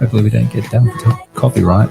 Hopefully we don't get done for copyright.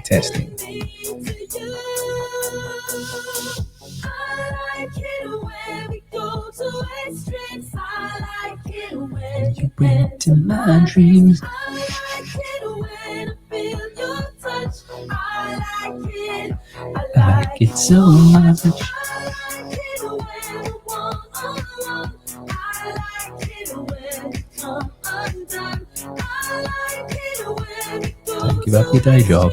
Testing. You went to my dreams. I like it so much. Don't give up your day job.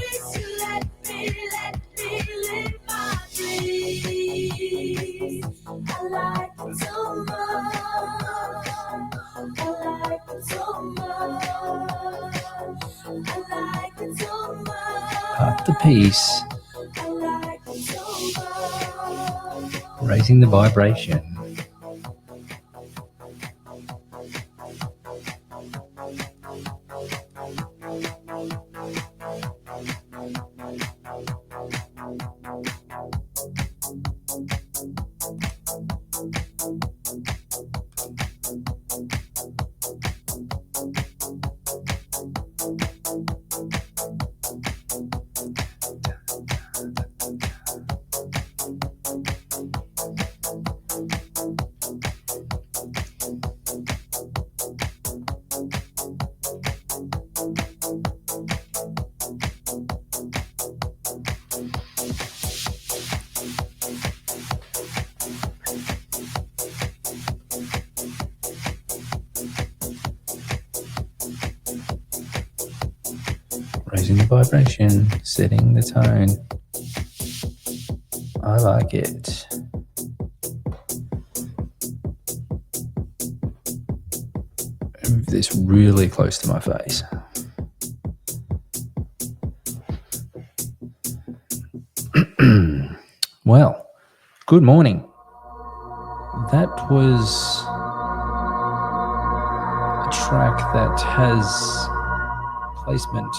Part the peace. Raising the vibration. Raising the vibration, setting the tone. I like it. Move this really close to my face. Well, good morning. That was a track that has placement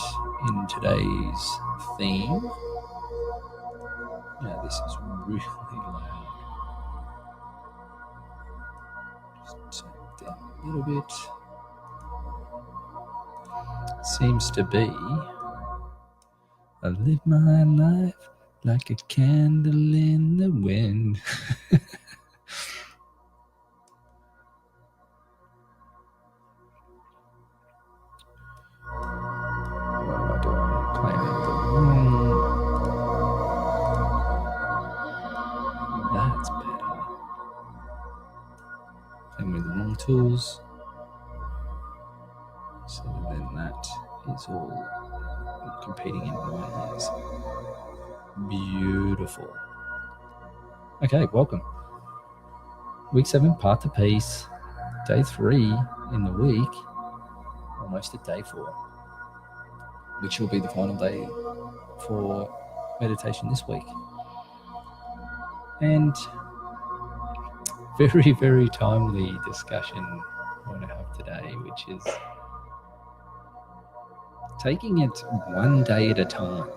in today's theme. Now, this is really loud. Just turn it down a little bit. Seems to be I live my life like a candle in the wind. What am I doing? Playing the wrong. That's better. Playing with the wrong tools. So then that is all competing in my ears. Beautiful. Okay, welcome. Week 7, part to piece. Day 3 in the week. Almost at day 4. Which will be the final day for meditation this week. And very, very timely discussion I want to have today, which is taking it one day at a time.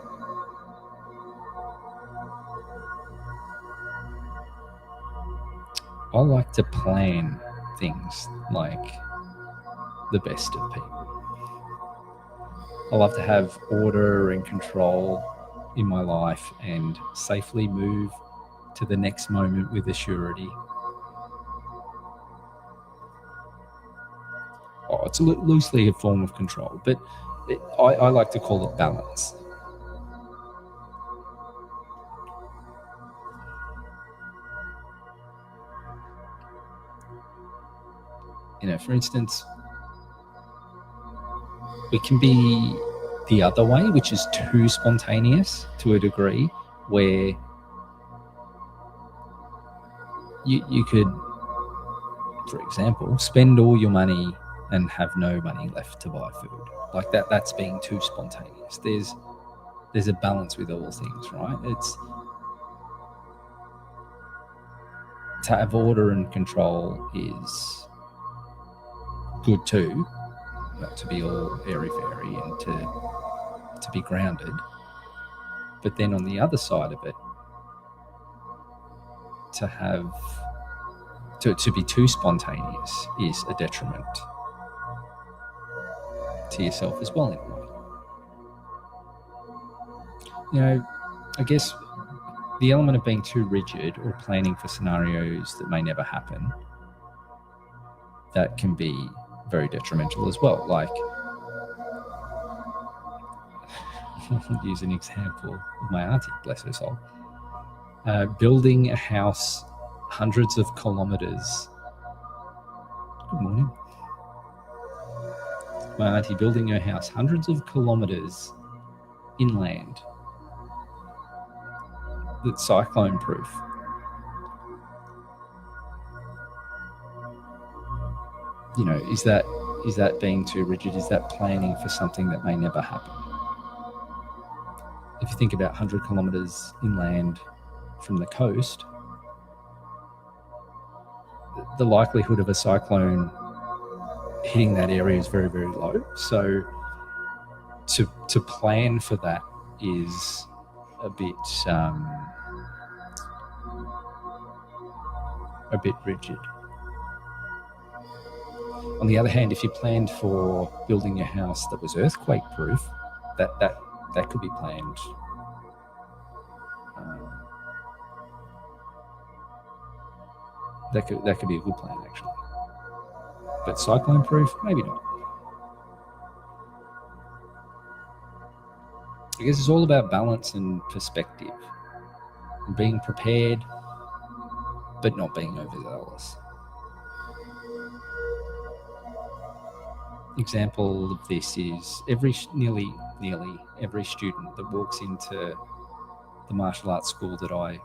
I like to plan things like the best of people. I love to have order and control in my life and safely move to the next moment with assurity. Oh, it's loosely a form of control, but I like to call it balance. You know, for instance, we can be the other way, which is too spontaneous to a degree, where you could, for example, spend all your money and have no money left to buy food. Like that's being too spontaneous. There's a balance with all things, right? It's to have order and control is good too, not to be all airy-fairy and to be grounded. But then on the other side of it, to be too spontaneous is a detriment to yourself as well in a way. You know, I guess the element of being too rigid or planning for scenarios that may never happen, that can be very detrimental as well. Like, I'll use an example of my auntie, bless her soul, building a house hundreds of kilometers. Good morning. My auntie building her house hundreds of kilometers inland that's cyclone proof. You know, is that being too rigid? Is that planning for something that may never happen? If you think about 100 kilometers inland from the coast, the likelihood of a cyclone hitting that area is very, very low. So to plan for that is a bit rigid. On the other hand, if you planned for building a house that was earthquake proof, that could be planned. That could be a good plan, actually. But cyclone proof, maybe not. I guess it's all about balance and perspective, and being prepared, but not being overzealous. Example of this is nearly every student that walks into the martial arts school that I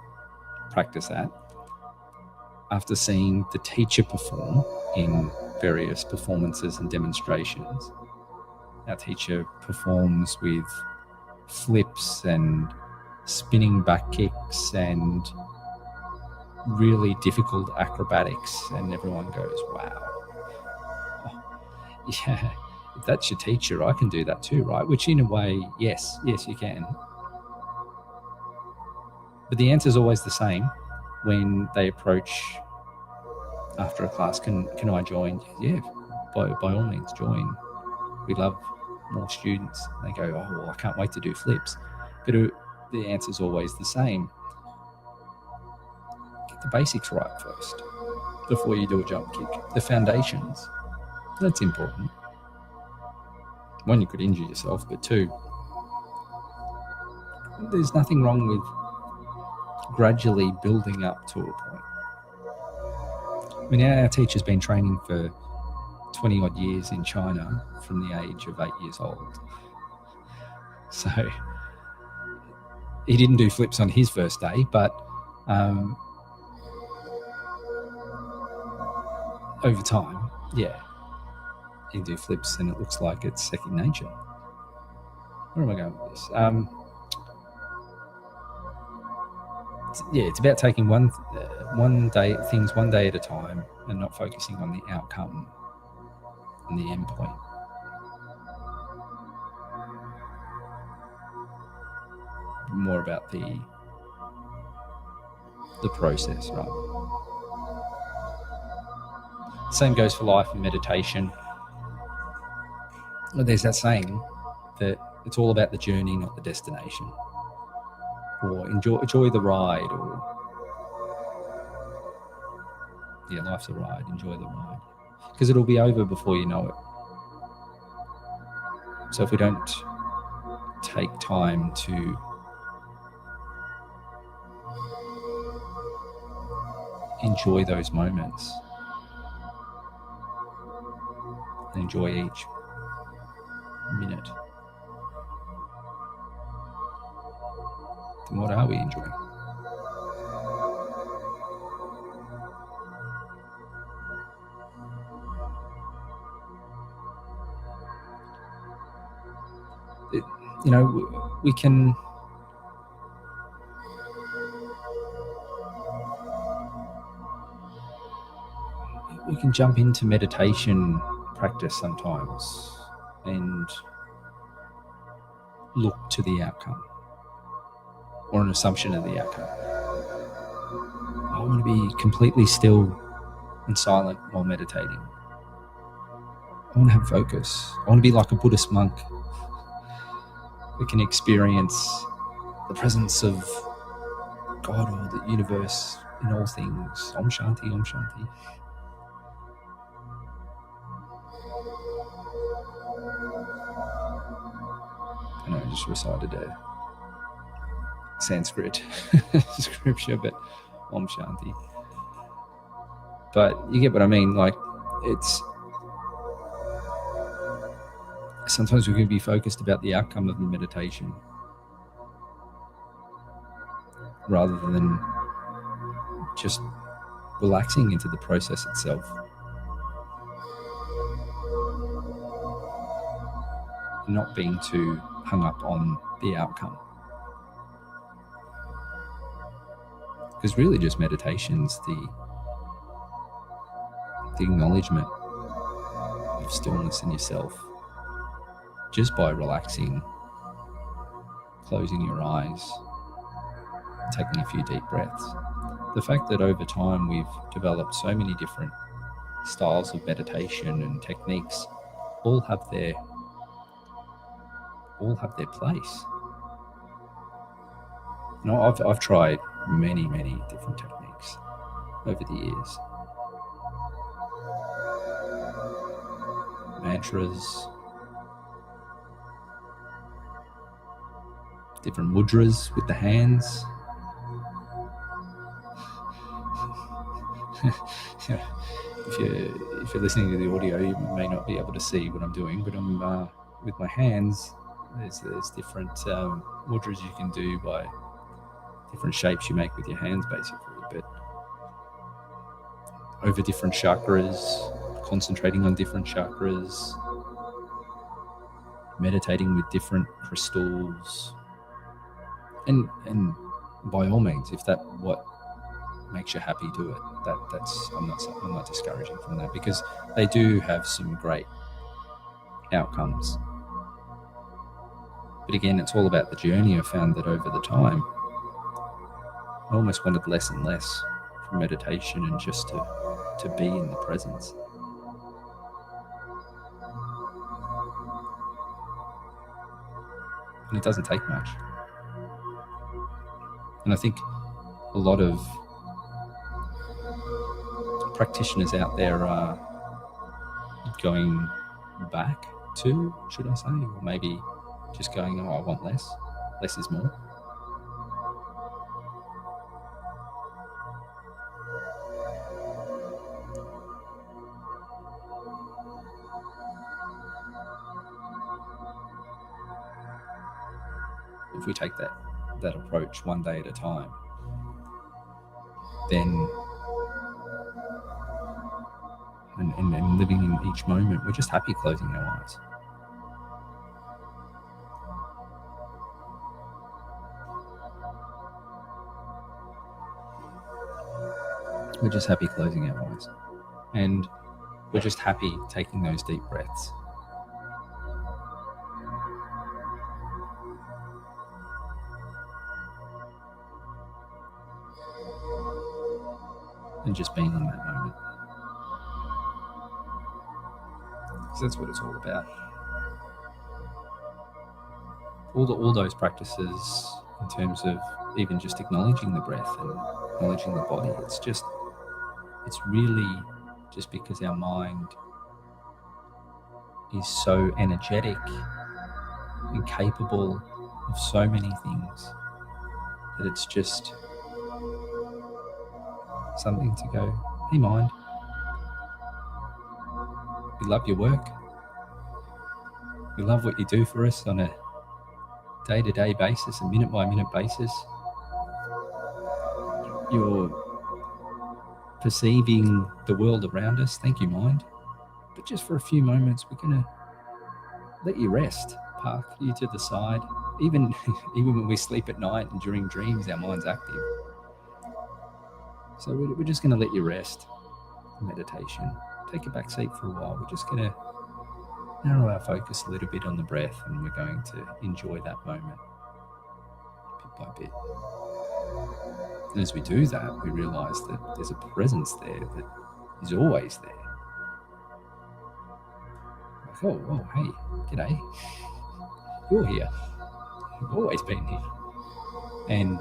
practice at, after seeing the teacher perform in various performances and demonstrations, our teacher performs with flips and spinning back kicks and really difficult acrobatics, and everyone goes, wow. Yeah, if that's your teacher, I can do that too, right? Which in a way, yes, you can. But the answer is always the same when they approach after a class. Can I join? Yeah, by all means, join. We love more students. They go, oh, well, I can't wait to do flips. But the answer is always the same. Get the basics right first before you do a jump kick. The foundations. That's important. One, you could injure yourself, but two, there's nothing wrong with gradually building up to a point. I mean, our teacher's been training for 20 odd years in China from the age of 8 years old. So he didn't do flips on his first day, but over time, yeah, he can do flips and it looks like it's second nature. Where am I going with this? It's about taking one day at a time and not focusing on the outcome and the end point. More about the process, right? Same goes for life and meditation. There's that saying that it's all about the journey, not the destination. Or enjoy the ride, or yeah, life's a ride, enjoy the ride. Because it'll be over before you know it. So if we don't take time to enjoy those moments, and enjoy each minute, And what are we enjoying? We can jump into meditation practice sometimes and look to the outcome or an assumption of the outcome. I want to be completely still and silent while meditating. I want to have focus. I want to be like a Buddhist monk who can experience the presence of God or the universe in all things. Om Shanti, Om Shanti. And I just recited a Sanskrit scripture, but Om Shanti. But you get what I mean. Like, it's sometimes we can be focused about the outcome of the meditation rather than just relaxing into the process itself. Not being too hung up on the outcome. Because really just meditation's the acknowledgement of stillness in yourself. Just by relaxing, closing your eyes, taking a few deep breaths. The fact that over time we've developed so many different styles of meditation and techniques all have their place. I've tried many different techniques over the years. Mantras, different mudras with the hands. If you're listening to the audio, you may not be able to see what I'm doing, but I'm with my hands. There's different mudras you can do by different shapes you make with your hands, basically. But over different chakras, concentrating on different chakras, meditating with different crystals, and by all means, if that what makes you happy, do it. I'm not discouraging from that, because they do have some great outcomes. But again, it's all about the journey. I found that over the time, I almost wanted less and less from meditation and just to be in the presence. And it doesn't take much. And I think a lot of practitioners out there are going back to, should I say, or maybe just going, I want less. Less is more. If we take that approach one day at a time, then and living in each moment, we're just happy closing our eyes. We're just happy closing our eyes. And we're just happy taking those deep breaths. And just being in that moment. Because that's what it's all about. All those practices in terms of even just acknowledging the breath and acknowledging the body, it's really just because our mind is so energetic and capable of so many things that it's just something to go, hey mind, we love your work. We love what you do for us on a day-to-day basis, a minute-by-minute basis. you're perceiving the world around us. Thank you, mind. But just for a few moments, we're going to let you rest, park you to the side. Even when we sleep at night and during dreams, our mind's active. So we're just going to let you rest. Meditation. Take a back seat for a while. We're just going to narrow our focus a little bit on the breath, and we're going to enjoy that moment bit by bit. And as we do that, we realize that there's a presence there that is always there. Like, oh, hey, g'day. You're here. You've always been here. And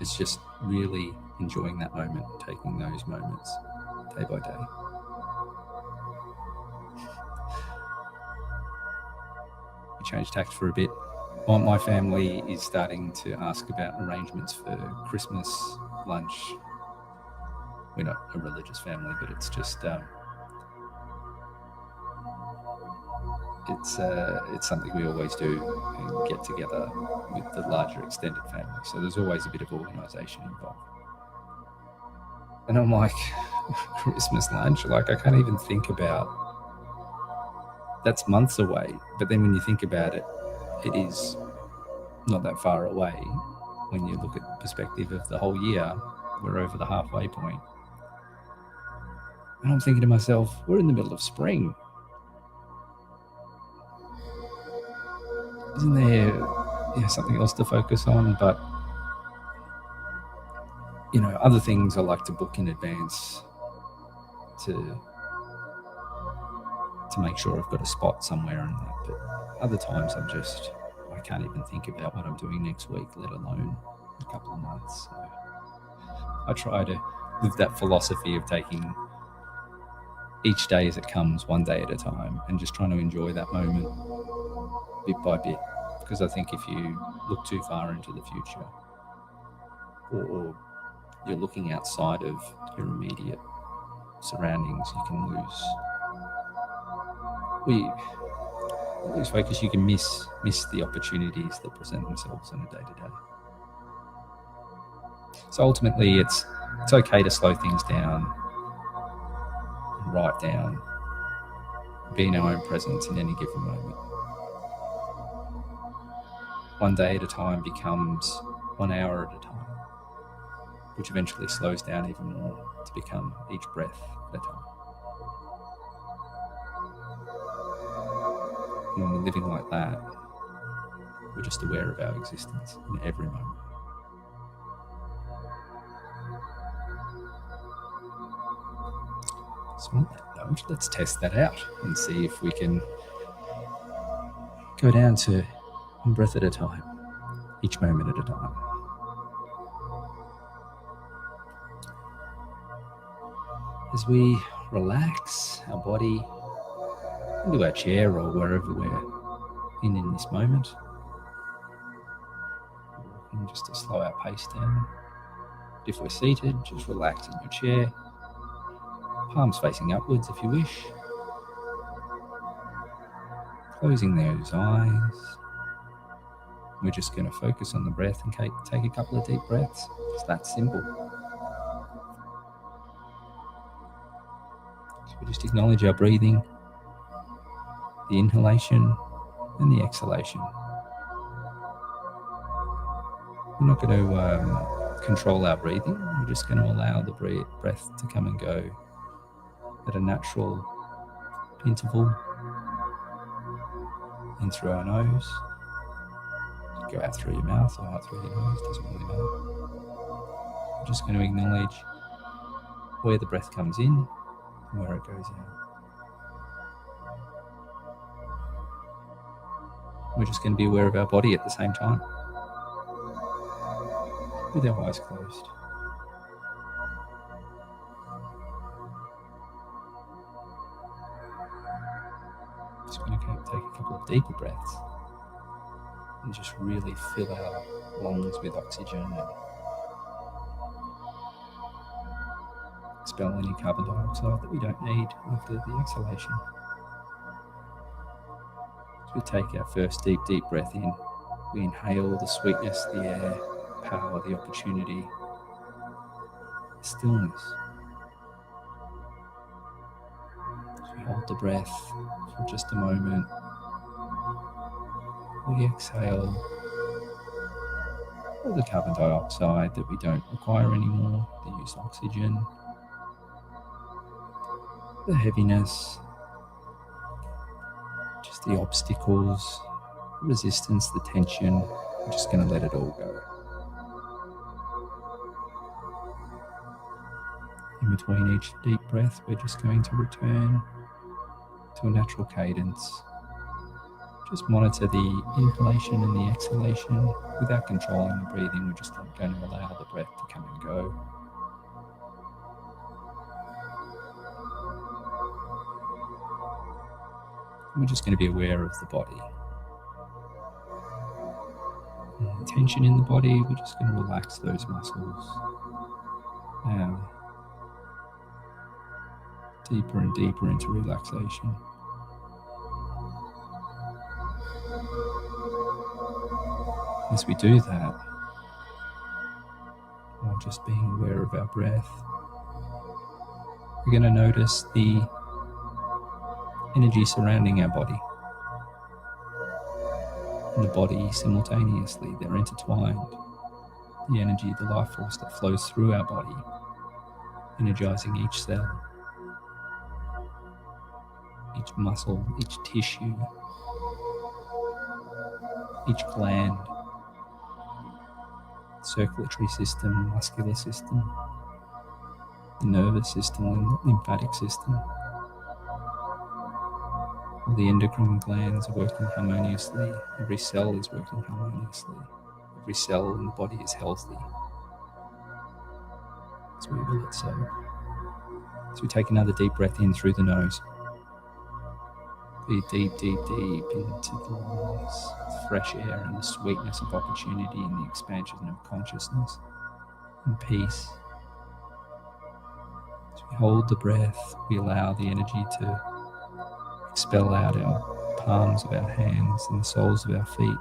it's just really enjoying that moment, taking those moments day by day. We change tact for a bit. My family is starting to ask about arrangements for Christmas lunch. We're not a religious family, but it's just it's something we always do and get together with the larger extended family. So there's always a bit of organisation involved. And I'm like, Christmas lunch, like I can't even think about. That's months away. But then when you think about it, it is not that far away. When you look at the perspective of the whole year, we're over the halfway point. And I'm thinking to myself, we're in the middle of spring. Isn't there something else to focus on? But, other things I like to book in advance to make sure I've got a spot somewhere in that. But other times I can't even think about what I'm doing next week, let alone a couple of months. So I try to live that philosophy of taking each day as it comes, one day at a time, and just trying to enjoy that moment bit by bit. Because I think if you look too far into the future, or you're looking outside of your immediate surroundings, you can lose focus. You can miss the opportunities that present themselves on a day-to-day. So ultimately, it's okay to slow things down, and write down, be in our own presence in any given moment. One day at a time becomes 1 hour at a time, which eventually slows down even more to become each breath at a time. And when we're living like that, we're just aware of our existence in every moment. So on that note, let's test that out and see if we can go down to one breath at a time, each moment at a time. As we relax our body into our chair or wherever we're in this moment, and just to slow our pace down. If we're seated, just relax in your chair, palms facing upwards if you wish. Closing those eyes. We're just going to focus on the breath and take a couple of deep breaths. It's that simple. So we just acknowledge our breathing, the inhalation and the exhalation. We're not going to control our breathing. We're just going to allow the breath to come and go at a natural interval in through our nose. Go out through your mouth or out through your nose, doesn't really matter. We're just going to acknowledge where the breath comes in and where it goes out. We're just going to be aware of our body at the same time, with our eyes closed. Just going to take a couple of deeper breaths and just really fill our lungs with oxygen and expel any carbon dioxide that we don't need after the exhalation. As we take our first deep breath in, we inhale the sweetness, the air power, the opportunity, the stillness. So we hold the breath for just a moment. We exhale all the carbon dioxide that we don't require anymore, the used oxygen, the heaviness, just the obstacles, the resistance, the tension. We're just going to let it all go. In between each deep breath, we're just going to return to a natural cadence. Just monitor the inhalation and the exhalation without controlling the breathing. We're just going to allow the breath to come and go. And we're just going to be aware of the body. And tension in the body, we're just going to relax those muscles. Now, deeper and deeper into relaxation. As we do that, while just being aware of our breath, we're going to notice the energy surrounding our body and the body simultaneously. They're intertwined. The energy, the life force that flows through our body, energizing each cell, each muscle, each tissue, each gland, circulatory system, muscular system, the nervous system and lymphatic system. All the endocrine glands are working harmoniously. Every cell is working harmoniously. Every cell in the body is healthy. As we will it so. So we take another deep breath in through the nose. Breathe deep, deep, deep into the lungs, fresh air and the sweetness of opportunity and the expansion of consciousness and peace. As we hold the breath, we allow the energy to expel out our palms of our hands and the soles of our feet.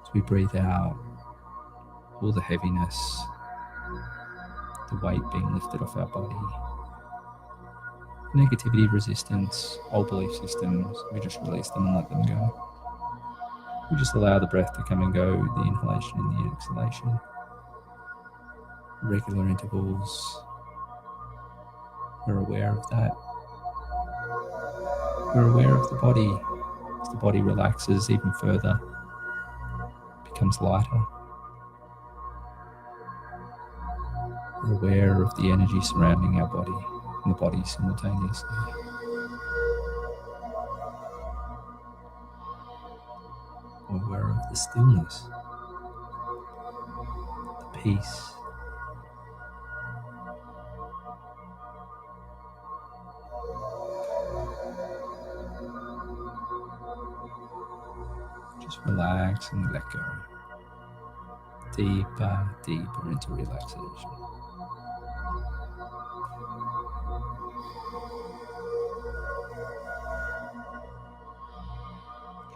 As we breathe out, all the heaviness, the weight being lifted off our body, negativity, resistance, old belief systems, we just release them and let them go. We just allow the breath to come and go, the inhalation and the exhalation. Regular intervals. We're aware of that. We're aware of the body. As the body relaxes even further, becomes lighter. We're aware of the energy surrounding our body and the body simultaneously. We're aware of the stillness, the peace. Just relax and let go. Deeper, deeper into relaxation.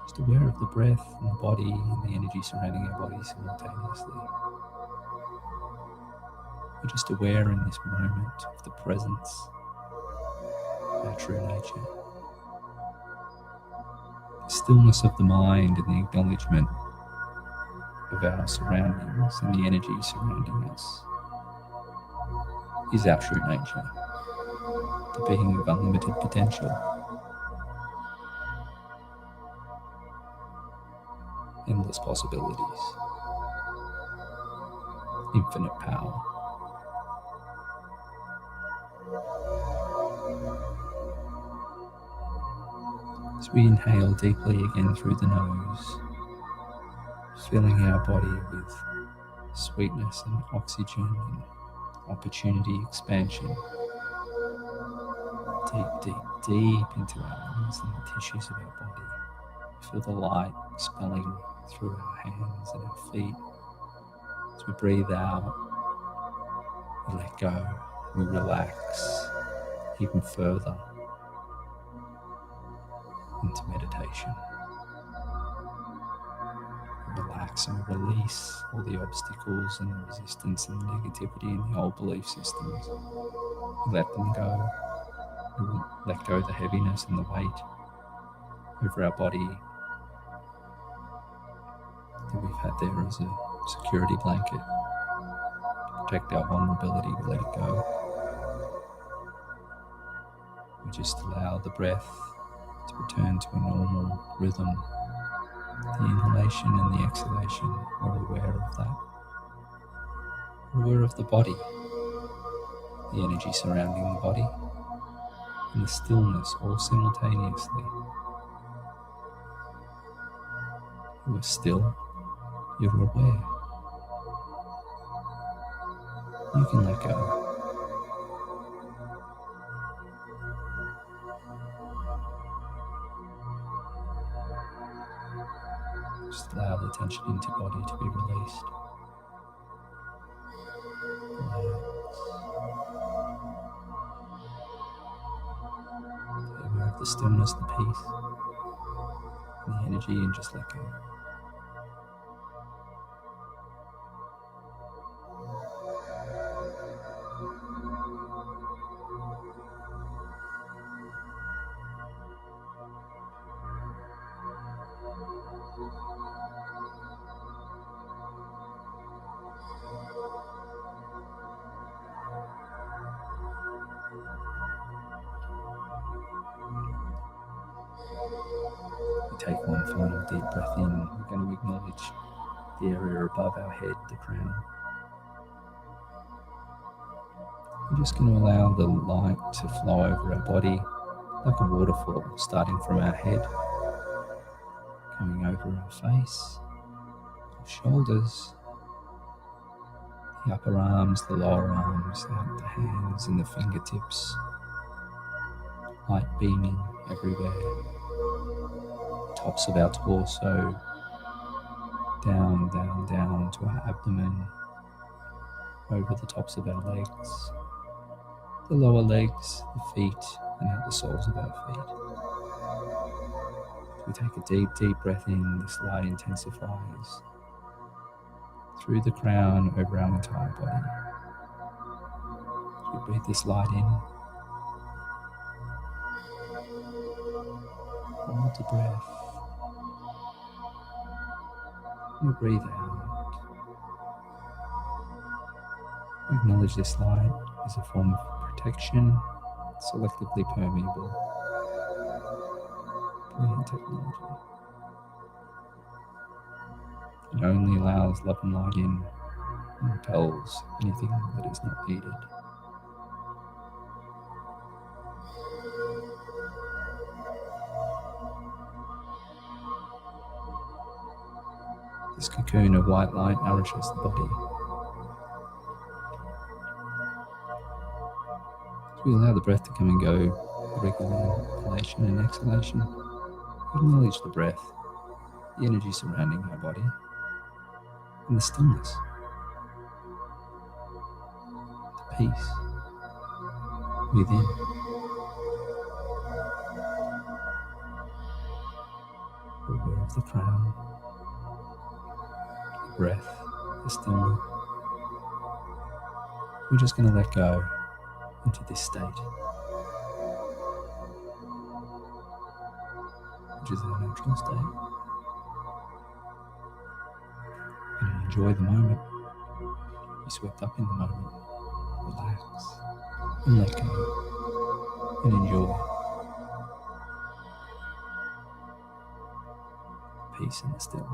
Just aware of the breath and the body and the energy surrounding our body simultaneously. We're just aware in this moment of the presence of our true nature. The stillness of the mind and the acknowledgement of our surroundings and the energy surrounding us is our true nature, the being of unlimited potential, endless possibilities, infinite power. As we inhale deeply again through the nose, filling our body with sweetness and oxygen and opportunity, expansion. Deep, deep, deep into our lungs and the tissues of our body. Feel the light expelling through our hands and our feet. As we breathe out, we let go, we relax even further into meditation. Relax. relax and release all the obstacles and the resistance and the negativity and the old belief systems. We let them go. We will let go of the heaviness and the weight over our body that we've had there as a security blanket to protect our vulnerability. We let it go. We just allow the breath to return to a normal rhythm. The inhalation and the exhalation, we're aware of that. We're aware of the body, the energy surrounding the body, and the stillness all simultaneously. You are still, you're aware. You can let go. Just allow the tension into body to be released. Relax. Be aware of the stillness, the peace, and the energy, and just let go. We take one final deep breath in. We're going to acknowledge the area above our head, the crown. We're just going to allow the light to flow over our body like a waterfall, starting from our head, coming over our face, our shoulders, the upper arms, the lower arms, out the hands and the fingertips, light beaming everywhere, tops of our torso, down, down, down to our abdomen, over the tops of our legs, the lower legs, the feet, and out the soles of our feet. As we take a deep, deep breath in, this light intensifies through the crown over our entire body. As we breathe this light in, hold the breath, and we breathe out. We acknowledge this light as a form of protection, selectively permeable. Brilliant technology. It only allows love and light in and repels anything that is not needed. This cocoon of white light nourishes the body. As we allow the breath to come and go, the regular inhalation and exhalation, we acknowledge the breath, the energy surrounding our body, and the stillness, the peace within. We're aware of the crown, the breath, the stillness. We're just going to let go into this state, which is our natural state. And enjoy the moment. Be swept up in the moment. Relax and let go and enjoy peace and the stillness.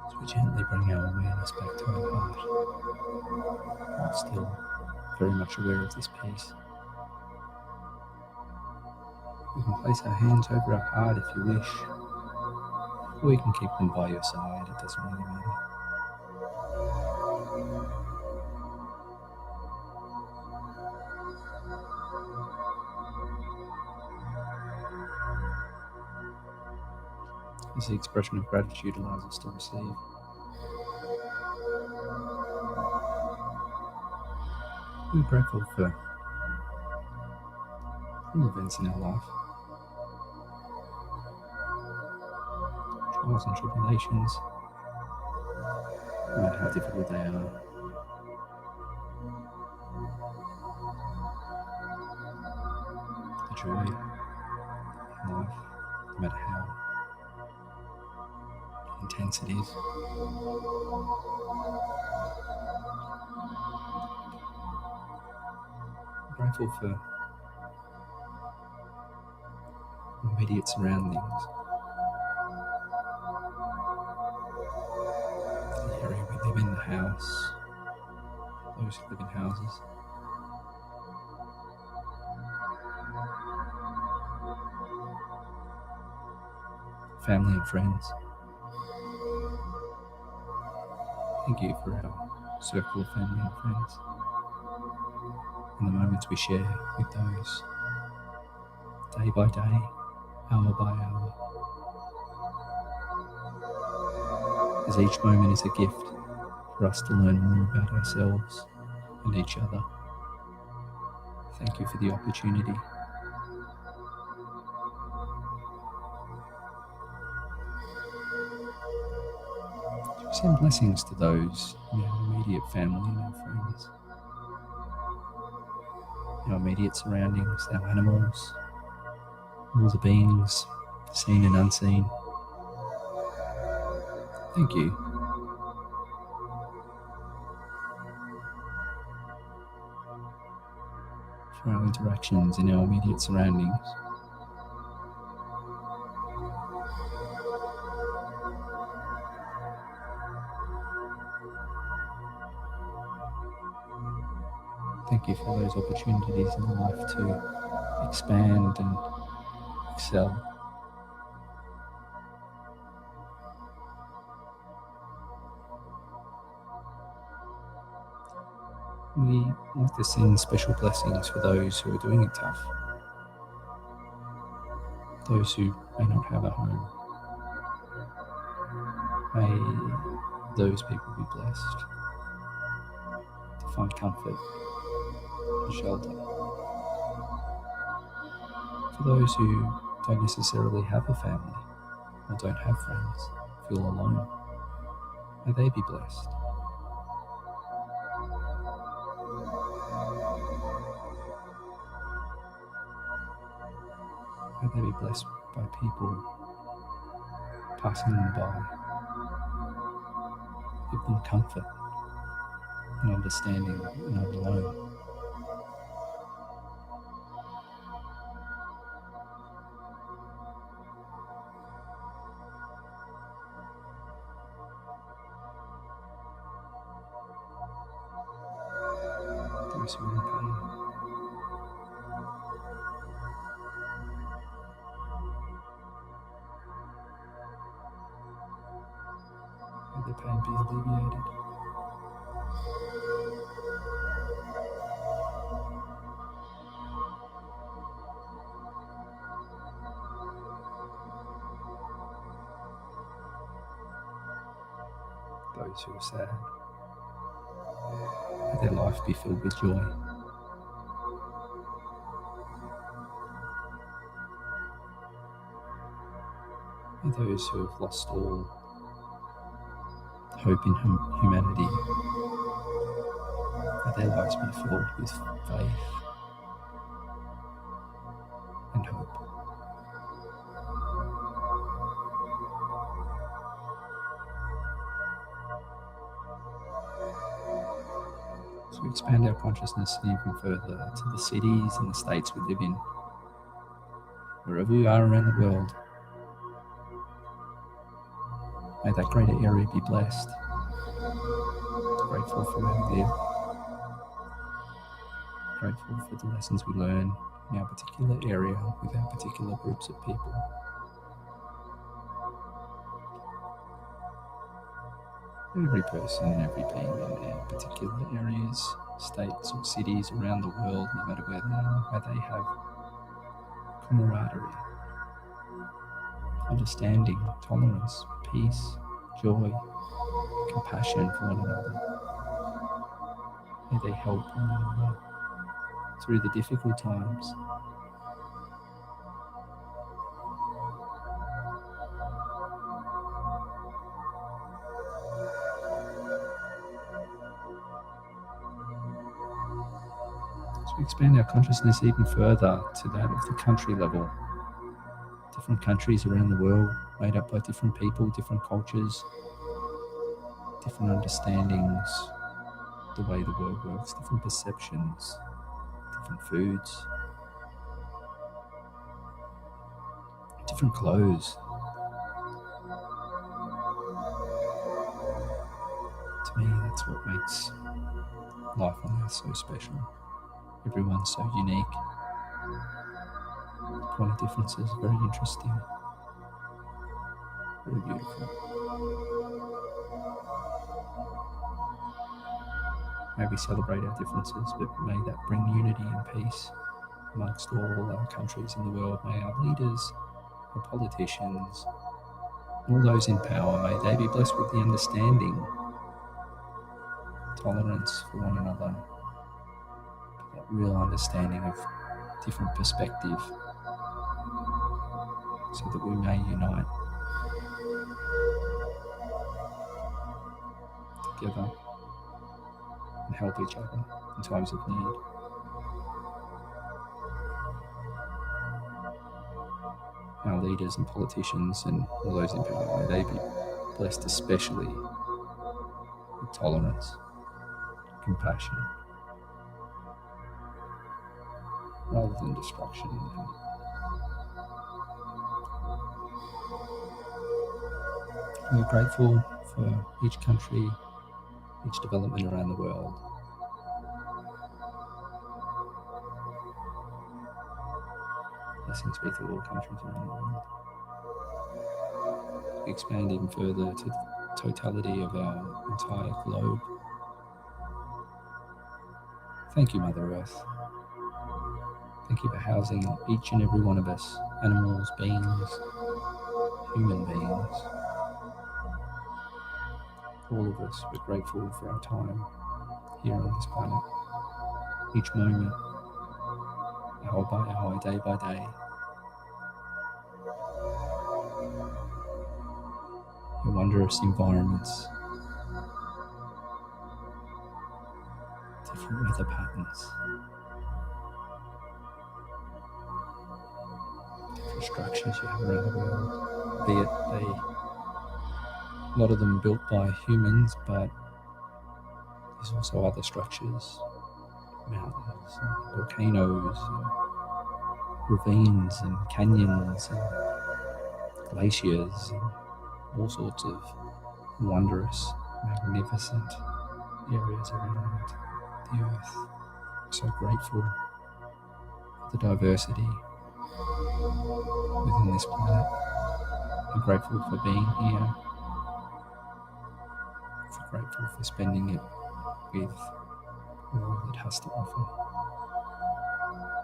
As we gently bring our awareness back to our heart, while still very much aware of this peace. You can place our hands over our heart if you wish, or you can keep them by your side, it doesn't really matter. As the expression of gratitude allows us to receive. We're grateful for all events in our life, trials and tribulations, no matter how difficult they are. The joy in life, no matter how intense it is. I'm grateful for immediate surroundings, the area we live in, the house, those who live in houses. Family and friends. Thank you for our circle of family and friends and the moments we share with those day by day, hour by hour. As each moment is a gift for us to learn more about ourselves and each other. Thank you for the opportunity. To send blessings to those in our immediate family and our friends, our immediate surroundings, our animals, all the beings, seen and unseen. Thank you. For our interactions in our immediate surroundings. Thank you for those opportunities in life to expand and excel. We want to send special blessings for those who are doing it tough, those who may not have a home. May those people be blessed to find comfort and shelter. For those who don't necessarily have a family or don't have friends, feel alone, may they be blessed. May they be blessed by people passing them by. Give them comfort and understanding that you're not alone. Those who are in pain, may their pain be alleviated. Those who are sad, may their life be filled with joy. May those who have lost all hope in humanity, may their lives be filled with faith and hope. So we expand our consciousness even further to the cities and the states we live in. Wherever we are around the world, may that greater area be blessed. Grateful for where we live. Grateful for the lessons we learn in our particular area with our particular groups of people. Every person and every being in their particular areas, states or cities around the world, no matter where they are, may they have camaraderie, understanding, tolerance, peace, joy, compassion for one another. May they help one another through the difficult times. So we expand our consciousness even further to that of the country level. Different countries around the world made up by different people, different cultures, different understandings, the way the world works, different perceptions, different foods, different clothes. To me, that's what makes life on earth so special. Everyone's so unique. The point of difference is very interesting, very beautiful. May we celebrate our differences, but may that bring unity and peace amongst all our countries in the world. May our leaders, our politicians, all those in power, may they be blessed with the understanding, tolerance for one another, that real understanding of different perspective, so that we may unite together and help each other in times of need. Our leaders and politicians and all those in power, may they be blessed especially with tolerance, compassion, rather than destruction. We're grateful for each country, each development around the world. Blessings be to all countries around the world. We expand even further to the totality of our entire globe. Thank you, Mother Earth. Thank you for housing each and every one of us, animals, beings, human beings. All of us, we're grateful for our time here on this planet. each moment, hour by hour, day by day. Your wondrous environments, different weather patterns, different structures you have around the world, be it a lot of them built by humans, but there's also other structures, mountains, and volcanoes, and ravines, and canyons, and glaciers, and all sorts of wondrous, magnificent areas around the earth. I'm so grateful for the diversity within this planet. I'm grateful for being here. I'm grateful for spending it with all it has to offer.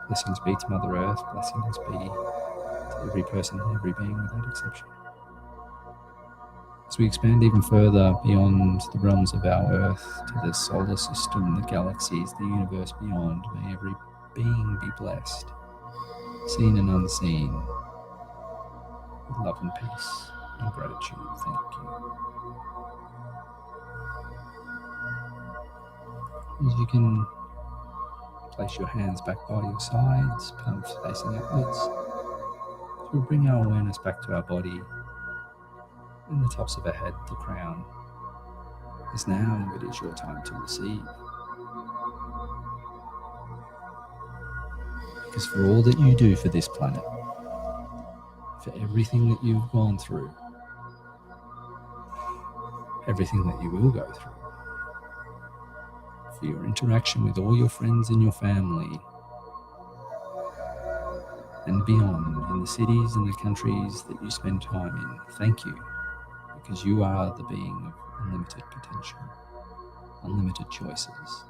Blessings be to Mother Earth, blessings be to every person and every being without exception. As we expand even further beyond the realms of our Earth to the solar system, the galaxies, the universe beyond, may every being be blessed, seen and unseen, with love and peace and gratitude. Thank you. As you can place your hands back by your sides, palms facing upwards, we'll bring our awareness back to our body and the tops of our head, the crown. As now it is your time to receive. Because for all that you do for this planet, for everything that you've gone through, everything that you will go through, for your interaction with all your friends and your family, and beyond, in the cities and the countries that you spend time in, thank you, because you are the being of unlimited potential, unlimited choices.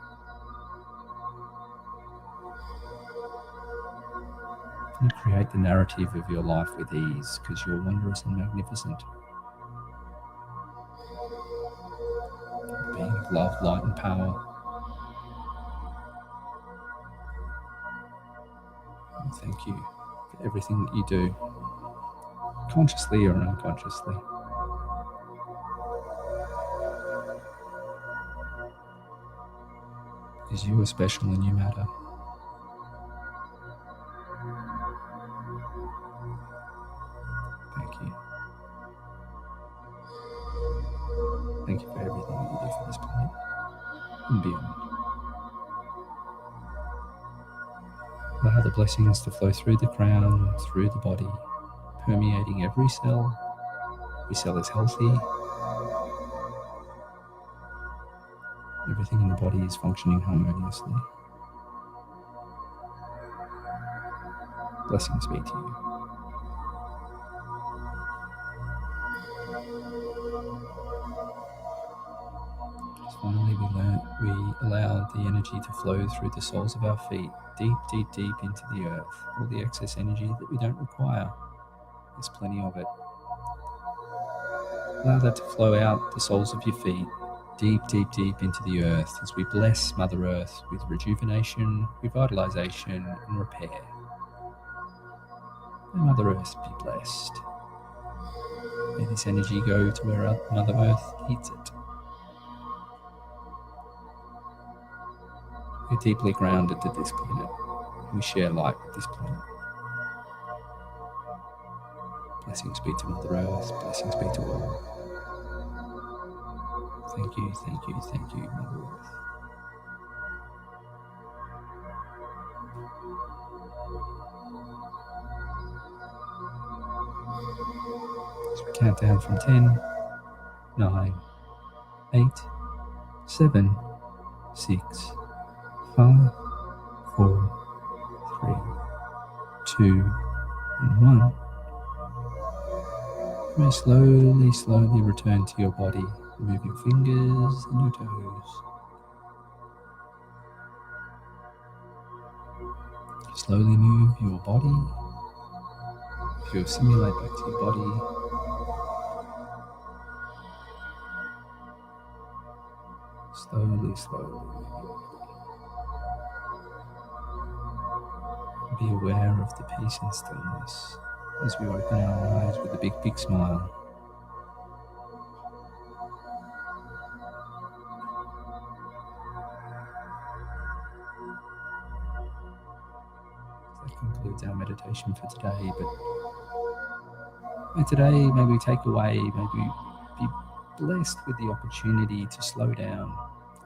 And create the narrative of your life with ease, because you're wondrous and magnificent. The being of love, light, and power. And thank you for everything that you do, consciously or unconsciously. Because you are special and you matter. Thank you. Thank you for everything that you do for this planet and beyond. Allow the blessings to flow through the crown, through the body, permeating every cell. Every cell is healthy. Everything in the body is functioning harmoniously. Blessings be to you. Finally, we allow the energy to flow through the soles of our feet, deep, deep, deep into the earth. All the excess energy that we don't require, there's plenty of it. Allow that to flow out the soles of your feet, deep, deep, deep into the earth, as we bless Mother Earth with rejuvenation, revitalization, and repair. May Mother Earth be blessed. May this energy go to where Mother Earth needs it. We're deeply grounded to this planet. We share light with this planet. Blessings be to Mother Earth. Blessings be to all. Thank you, thank you, thank you, Mother Earth. As we count down from 10, 9, 8, 7, 6, 5, 4, 3, 2, and 1. You may slowly return to your body. Remove your fingers and your toes. Slowly move your body. Feel simulate back to your body. Slowly. be aware of the peace and stillness as we open our eyes with a big, big smile. That concludes our meditation for today. But today, may we take away, may we be blessed with the opportunity to slow down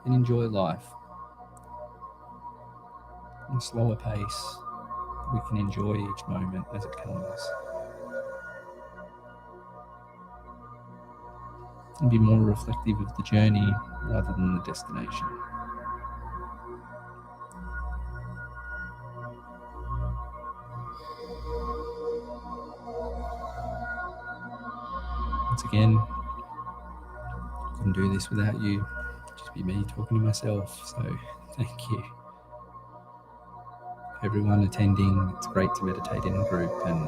and enjoy life in a slower pace. We can enjoy each moment as it comes and be more reflective of the journey rather than the destination. Once again, couldn't do this without you. Just be me talking to myself. So thank you. Everyone attending, it's great to meditate in a group and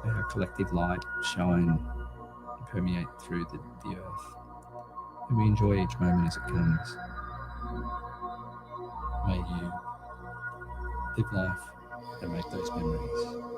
our collective light shine and permeate through the earth. And we enjoy each moment as it comes. May you live life and make those memories.